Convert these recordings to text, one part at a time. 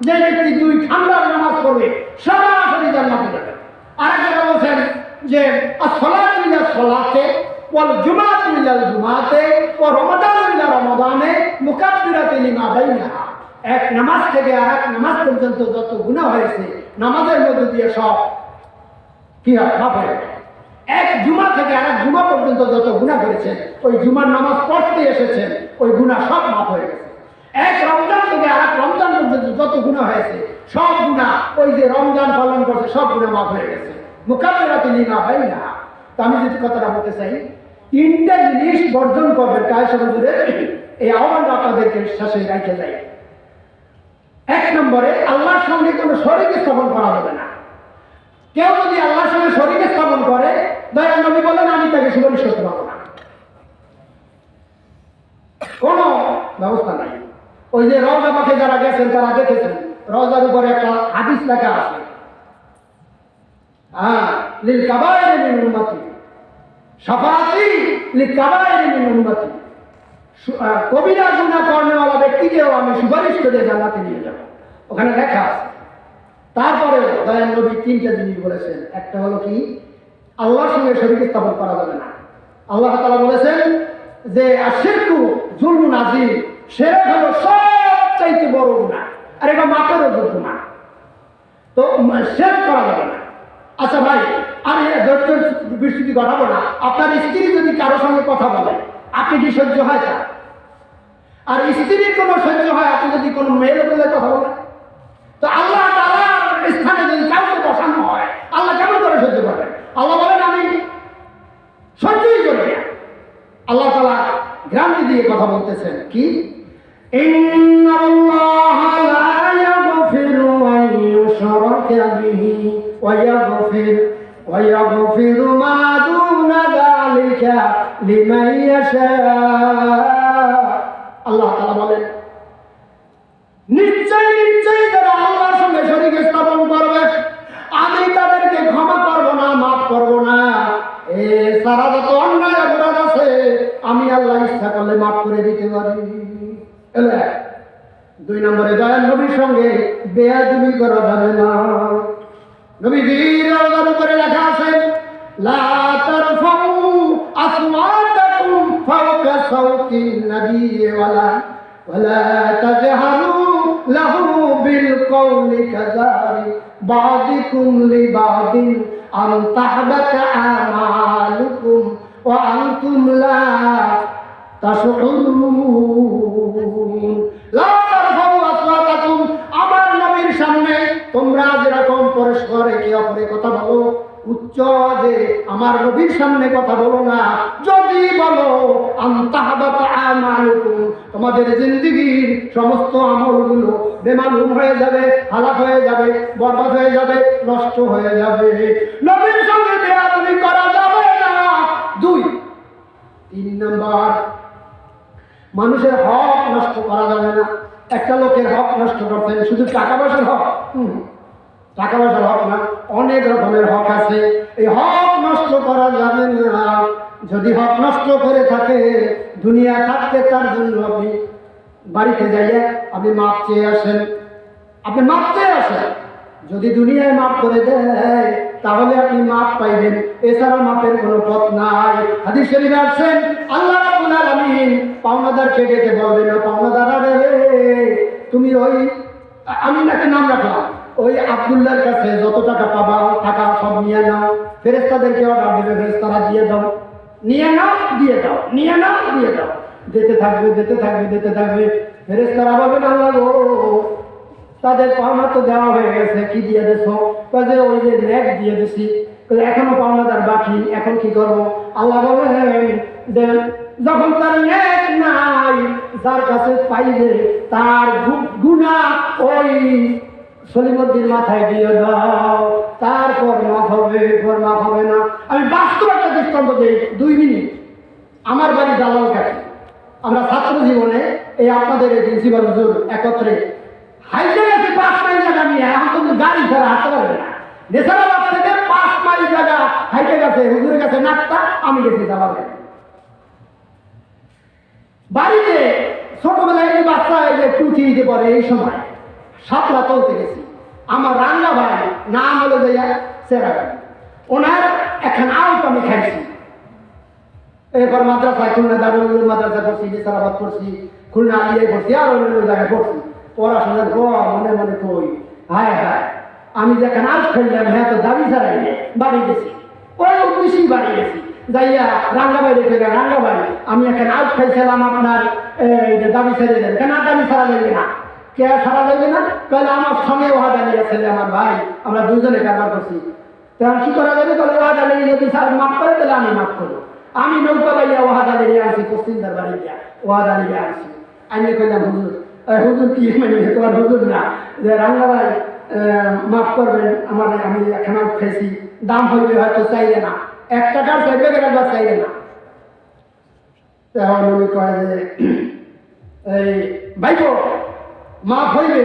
যে ব্যক্তি 2 ঠান্ডার নামাজ পড়বে সরাসরি জান্নাতে যাবে। আরেকটা বলছেন যে আসসালাতু ইলা সালাতে ওয়াল জুমাআতু ইলা জুমাআতে ওয়া রমাদানু ইলা রমাদানে মুকাফফিরাতুন লিমা বাইনাহা। এক নামাজ থেকে আরেক নামাজ পর্যন্ত যত গুনাহ হয়েছে নামাজের মধ্যে দিয়ে সব কি হয়, মাফ হয়ে যায়। এক জুমা থেকে আরেক জুমা পর্যন্ত যত গুনাহ করেছেন, ওই জুমার নামাজ পড়তে এসেছেন, ওই গুনাহ সব মাফ হয়ে গেছে। এক রমজান থেকে আরেক রমজান পর্যন্ত যত গুনাহ হয়েছে সব গুনাহ, ওই যে রমজান পালন করছে সব গুনাহ মাফ হয়ে গেছে। মুকাফফিরাতুন লিমা বাইনাহা। তো আমি যদি কথাটা বলতে চাই, 3টা জিনিস বর্জন করবেন কায়সা হুজুরের এই আহ্বানটা আপনাদেরকে শেষে রেখে যাই। 1 নম্বরে আল্লাহর সঙ্গে কোনো শরীক স্থাপন করা যাবে না। কেউ যদি আল্লাহর সঙ্গে শরীক স্থাপন করে, দয়াল নবী বলেন আমি তাকে সুপারিশ করতে পারবো না, কোনো ব্যবস্থা নাই। ওই যে রওজা পাকে যারা গেছেন তারা দেখেছেন রওজার উপরে একটা হাদিস লেখা আছে, লিল কাবায়ের মিন উম্মতি শাফাআতি লিল কাবায়ের মিন উম্মতি। কবিরা গুনাহ করনেওয়ালা ব্যক্তিকেও আমি সুপারিশ করে জান্নাতে নিয়ে যাব, ওখানে লেখা আছে। তারপরে দয়াল নবী 3টা জিনিস বলেছেন। একটা হলো কি, আল্লাহর সঙ্গে শরীক স্থাপন করা যাবে না। আল্লাহ তাআলা বলেছেন যে আশিরকু যুলমুন আযীম, শিরক হলো সবচাইতে বড় গুনাহ, আর এটা মাপেরও যোগ্য না। তো শিরক করা যাবে না। আচ্ছা ভাই, আমি ধৈর্য বিস্তৃতি ঘটাবো না। আপনার স্ত্রী যদি কারোর সঙ্গে কথা বলে, আপনি কি সহ্য হয় তা? আর স্ত্রীর কোনো সহ্য হয় আপনি যদি কোনো মেয়ের বলে কথা বলেন? তো আল্লাহ তাআলার স্থানে যদি কাউকে বসানো হয়, আল্লাহ কেমন করে সহ্য করবেন? আল্লাহ বলেন আমি সহ্যই করি না। আল্লাহ তাআলা গ্যারান্টি দিয়ে কথা বলতেছেন কি, ইন্নাল্লাহা লা ইয়াগফিরু আন ইউশরাকা বিহি ওয়া ইয়াগফিরু মা দুনা যালিকা লিমান ইয়াশা। আল্লাহ তাআলা বলেন নিশ্চয় যারা আল্লাহর সঙ্গে শরীক স্থাপন করবে আমি তাদেরকে ক্ষমা করব না, মাফ করব না। সারা যত অন্যায় অপরাধ আছে আমি আল্লাহ ইচ্ছা করলে মাফ করে দিতে পারি। 2 নম্বরে দয়াল নবীর সঙ্গে বেয়াদবি করা যাবে না। নবীজির রওজার উপরে লেখা আছে লা তারফাউ আসওয়াতাকুম ফাওকা সাওতিন নাবিয়্যি ওয়ালা তাজহারু লাহু বিল কওলি কাযারি বা'দিকুম লিবা'দিন আন তাহবাতা আমালুকুম ওয়া আনতুম লা তাশউরুন। লা তারফাউ আসওয়াতাকুম, আমার নবীর সামনে তোমরা যেরকম পরস্পর একে অপরের কথা বলো, উচ্চ যে আমার নবীর সামনে কথা বলো না। যদি বলো আনতাহাবাতা আমালুকুম, তোমাদের জিন্দেগীর সমস্ত আমলগুলো বেমালুম হয়ে যাবে, হালাক হয়ে যাবে, বরবাদ হয়ে যাবে, নষ্ট হয়ে যাবে। নবীর সঙ্গে বেয়াদবি করা যাবে না। 3 নম্বর, মানুষের হক নষ্ট করা যাবে না। একটা লোকের হক নষ্ট করতেন, শুধু টাকা পয়সার হক? টাকা পয়সার হক না, অনেক রকমের হক আছে। এই হক নষ্ট করা যাবে না। যদি হক নষ্ট করে থাকে, দুনিয়া থাকতে তার জন্য আপনি বাড়িতে যাইয়া আপনি মাপ চেয়ে আসেন, আপনি মাপ চেয়ে আসেন। যদি দুনিয়ায় মাপ করে দেয় তাহলে আপনি মাপ পাইবেন, এছাড়া মাপের কোনো পথ নাই। হাদিস শরীফে আছেন আল্লাহ রাব্বুল আলামিন পাওনাদারকে ডেকে বলবেন, পাওনাদার রে তুমি ওই, আমি নাকি নাম রাখলাম, ওই আব্দুল্লাহর কাছে যত টাকা পাবা টাকা সব নিয়ে নাও। ফেরেশতাদেরকে অর্ডার দেবে, ফেরেশতারা দিয়ে দাও, নিয়ে নাও, দিয়ে দাও, নিয়ে নাও, দিয়ে দাও। দিতে থাকবে, দিতে থাকবে, দিতে থাকবে। ফেরেশতারা বলবেন আল্লাহ গো, তাদের পাওনা তো দেওয়া হয়ে গেছে, কি দিয়ে দেছো? কাজে ওই যে নেক দিয়ে দিছি, এখনো পাওনাদার বাকি, এখন কি করবো? আল্লাহ বলেন যখন তার নেক নাই, যার কাছে পাইবে তার গুনাহ ওই সলিমুদ্দিন মাথায় দিয়ে দাও, তারপর মাফ হবে, পর মাফ হবে না। আমি বাস্তব একটা দৃষ্টান্ত দিই, 2 মিনিট। আমার বাড়ি দালাল কাছে, আমরা ছাত্র জীবনে এই আপনাদের এই প্রিন্সিপাল হুজুর একত্রে হাইটে গেছে 5 মাইল জায়গা নিয়ে, এখন কিন্তু গাড়ি ছাড়া হাঁটতে পারবে না। নেশারাবাদ থেকে 5 মাইল জায়গা হাইটে গেছে, হুজুরের কাছে নাকটা, আমি গেছি দালাল। বাড়িতে ছোটবেলায় এই বাচ্চা এই যে টুচি দিতে পারে, এই সময় সাপলা চলতে গেছি, আমার রান্না ভাই নাম হলো যাইয়া সেরা, ওনার এখন আউট আমি খাইছি। এরপর মাদ্রাসায় খুলনা দারুল মাদ্রাসা পড়ছি, নিসারাবাদ পড়ছি, খুলনা আলিয়ায় পড়ছি, আর অন্য জায়গায় পড়ছি। পড়াশোনার মনে মনে কই হায় হায়, আমি যেখানে আউট খেললাম হ্যাঁ তো দাবি ছাড়াই বাড়ি গেছি, ওই উদ্দেশ্যেই বাড়ি গেছি যাইয়া রাঙ্গাবাড়ি ফেরা রাঙ্গাবাড়ি। আমি এখানে আউট খাইছিলাম আপনার দাবি ছেড়ে দেন, কেন দাবি ছাড়া লাগবে না, কে ছাড়া লাগবে না? তাহলে আমার সঙ্গে ওয়াদা নিয়ে ছেলে আমার ভাই, আমরা দুজনে কারবার করছি, তখন কি করা যাবে? তাহলে ওয়াদা নিয়ে যদি স্যার মাফ করে তাহলে আমি মাফ করবো। আমি নৌকা বাইয়া ওয়াদা নিয়ে আসি, পশ্চিমদার বাড়ি গিয়া ওয়াদা নিয়ে আসি। আমি কইলাম হুজুর, হুজুর কি মানে তোমার হুজুর না, যে রাঙ্গা ভাই মাফ করবেন আমার, আমি এখন খেয়েছি, দাম হইবে হয়তো চাইবে না, 1 টাকার চাইবে একবার চাইবে না। তখন উনি কয় যে এই ভাইপো মাফ হইবে,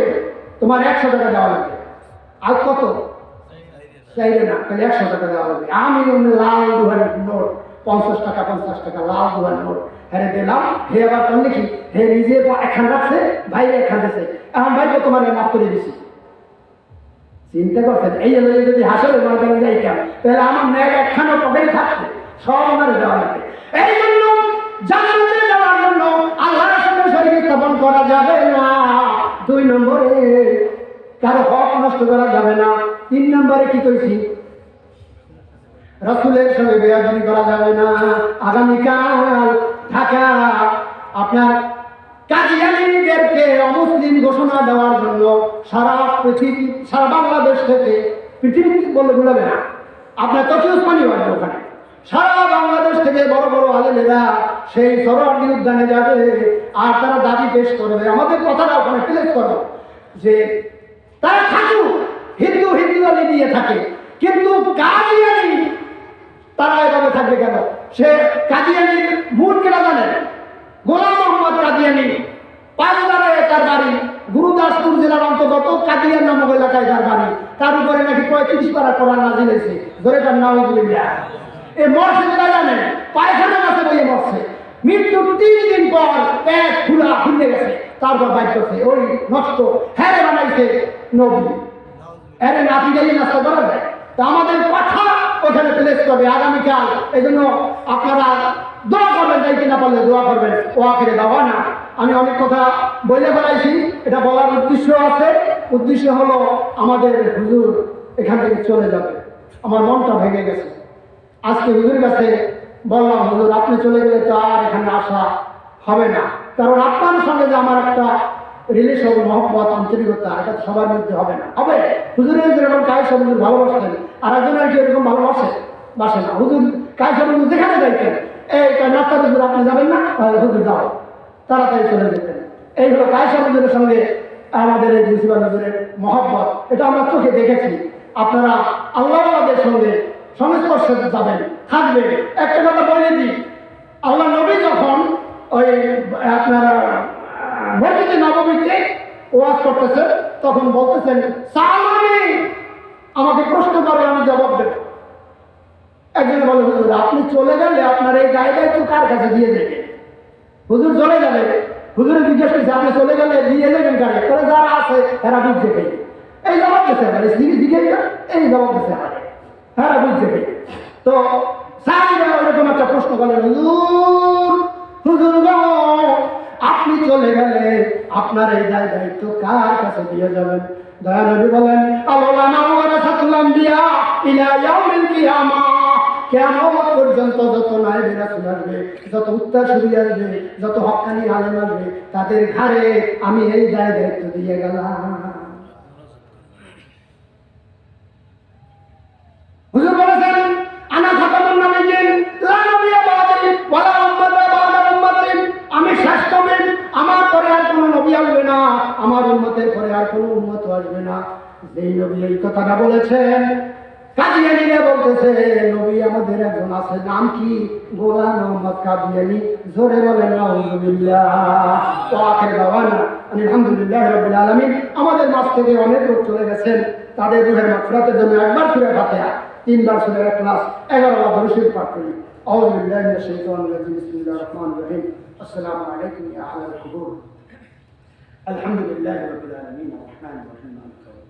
তোমার 100 টাকা দেওয়া লাগবে। আর কত চাইবে না, তাহলে 100 টাকা দেওয়া লাগবে। আমি লাল দুহার নোট 50 টাকা 50 টাকা লাল দুহার নোট হ্যাঁ দিলাম। হে আবার কোন দেখি হে নিজে এখান রাখছে, ভাই এখান দিচ্ছে, এখন ভাইপো তোমার মাফ করে দিছি। চিন্তা করছেন এই যদি হাসলে ময়দানে যাইতাম তাহলে আমার ন্যায় একখানো পকেটে থাকবে, সব আমার দেওয়া লাগবে। এই জন্য জান্নাতে যাওয়ার জন্য আল্লাহর সঙ্গে শরীক স্থাপন করা যাবে না। 2 নম্বরে কারো হক নষ্ট করা যাবে না। 3 নম্বরে কি কইছি? রাসূলের সঙ্গে বেয়াদবি করা যাবে না। আগামীকাল ঢাকা আপনার কাদিয়ানীদেরকে অমুসলিম ঘোষণা দেওয়ার জন্য সারা পৃথিবী, সারা বাংলাদেশ থেকে, পৃথিবী বলে ভুলবে না, আপনার তথ্য উসমানী বাড়বে ওখানে, সারা বাংলাদেশ থেকে বড় বড় আলেমেরা সেই সরোয়ার্দী উদ্যানে যাবে আর তারা দাবি পেশ করবে। আমাদের কথাটা ওখানে প্লেস করো যে তারা থাকুক, হিন্দু হিন্দু আলী দিয়ে থাকে, কিন্তু কাদিয়ানী তারা এভাবে থাকবে কেন? সে কাদিয়ানীর মূল কেনা জানেন? গোলাম মোহাম্মদ কাদিয়ানী, পাঁচদারায় তার বাড়ি, গুরুদাসপুর জেলার অন্তর্গত কাদিয়ান নামক এলাকায় তার বাড়ি। তার উপরে নাকি 35 পারা কোরআন নাযিল হয়েছে। ধরে তার নাউযুবিল্লাহ। এই মরছে যেটা জানেন, পায়খানা কাছে বইয়ে মরছে, মৃত্যুর 3 দিন পর পেট খুলে গেছে, তারপর বাইক করছে। ওই নষ্ট হ্যাঁ বানাইছে নবী, হ্যাঁ নাতি যাই নাস্তা করা যায়। তা আমাদের কথা ওখানে প্লেস করবে আগামীকাল। এই জন্য আপনারা দোয়া করবেন, যাইতে না পারলে দোয়া করবেন। ও আখেরে দাওয়া না, আমি অনেক কথা বলে বেড়াইছি, এটা বলার উদ্দেশ্য আছে। উদ্দেশ্য হলো আমাদের হুজুর এখান থেকে চলে যাবে। আমার মনটা ভেঙে গেছে। আজকে হুজুরের কাছে বললাম, হুজুর আপনি চলে গেলে তো আর এখানে আসা হবে না, কারণ আপনার সঙ্গে যে আমার একটা রিলেশন, মহব্বত, আন্তরিকতা, এটা সবার মধ্যে হবে না। হবে হুজুরের যেরকম কায়সা হুজুর ভালোবাসতেন, আর একজনের কি এরকম বাসে না। হুজুর কায়সা হুজুর যেখানে যাইতেন, এই নাস্তা হুজুর আপনি যাবেন না, হুজুর যাও, তাড়াতাড়ি চলে যেতেন। এই হলো কায়সা হুজুরের সঙ্গে আমাদের এই প্রিন্সিপাল হুজুরের মহব্বত, এটা আমরা চোখে দেখেছি। আপনারা আল্লাহদের সঙ্গে সংস্পর্শে যাবেন, থাকবেন। একটা কথা বলে দিই, আল্লাহ নবী যখন ওই আপনারা মসজিদে নববীতে ওয়াজ করতেছে, তখন বলতেছেন সালামি, আমাকে প্রশ্ন করে আমি জবাব দেব। একজন বলে, হুজুর আপনি চলে গেলে আপনার এই জায়গায় তো কার কাছে দিয়ে দেবে? হুজুর চলে গেলে, হুজুরে জিজ্ঞেস করছে আপনি চলে গেলে দিয়ে দেবেন কারে? করে যারা আছে এরা বুঝছে পেয়ে এই জবাব দিতে পারে, জিজ্ঞেস এই জবাব দিতে পারে, এরা বুঝছে পেয়ে। তো সাহাবীরা এরকম একটা প্রশ্ন করলেন, হুজুর আপনি চলে গেলে আপনার এই জায়গায় তো কার কাছে দিয়ে যাবেন? দয়া নবী বলেন, আল্লামা ওয়ারাসাতুল আম্বিয়া ইলা ইয়াউমিল কিয়ামা, কিয়ামত পর্যন্ত যত নায়েবে রাসূল আসবে, যত উত্তরসূরি আসবে, যত হক্কানি আলেম আসবে, তাদের ঘাড়ে আমি এই জায়গায় তো দিয়ে গেলাম। হুজুর বলেছেন, আনা খাতামুন নাবিয়্যিন লা নবিয়্যা বা'দি ওয়ালা উম্মাতা বা'দা উম্মাতি, আমি শেষ নবী, আমার পরে আর কোনো নবী আসবে না, আমার উম্মতের পরে আর কোনো উম্মত আসবে না। যেই নবী এই কথাটা বলেছেন, কাদিয়ানীরা বলতেছে নবী আমাদের একজন আছে, নাম কি? গোলাম মোহাম্মদ কাদিয়ানী। জোরে বলেন নাউযুবিল্লাহ। তো আখির দাওয়ানা আলহামদুলিল্লাহি রাব্বিল আলামিন। আমাদের মাঝ থেকে অনেক লোক চলে গেছেন, তাদের রূহের মাগফিরাতের জন্য একবার সূরা ফাতিহা, 3 বার সূরা ইখলাস, 11 বার দরুদ শরীফ পাঠ করি। আউযু বিল্লাহি মিনাশ শাইতানির রাজিম। বিসমিল্লাহির রহমানির রহিম। আসসালামু আলাইকুম ইয়া আহলাল কুবুর। আলহামদুলিল্লাহি রাব্বিল আলামিন। হ্যাঁ বসেন, নাম খাওয়া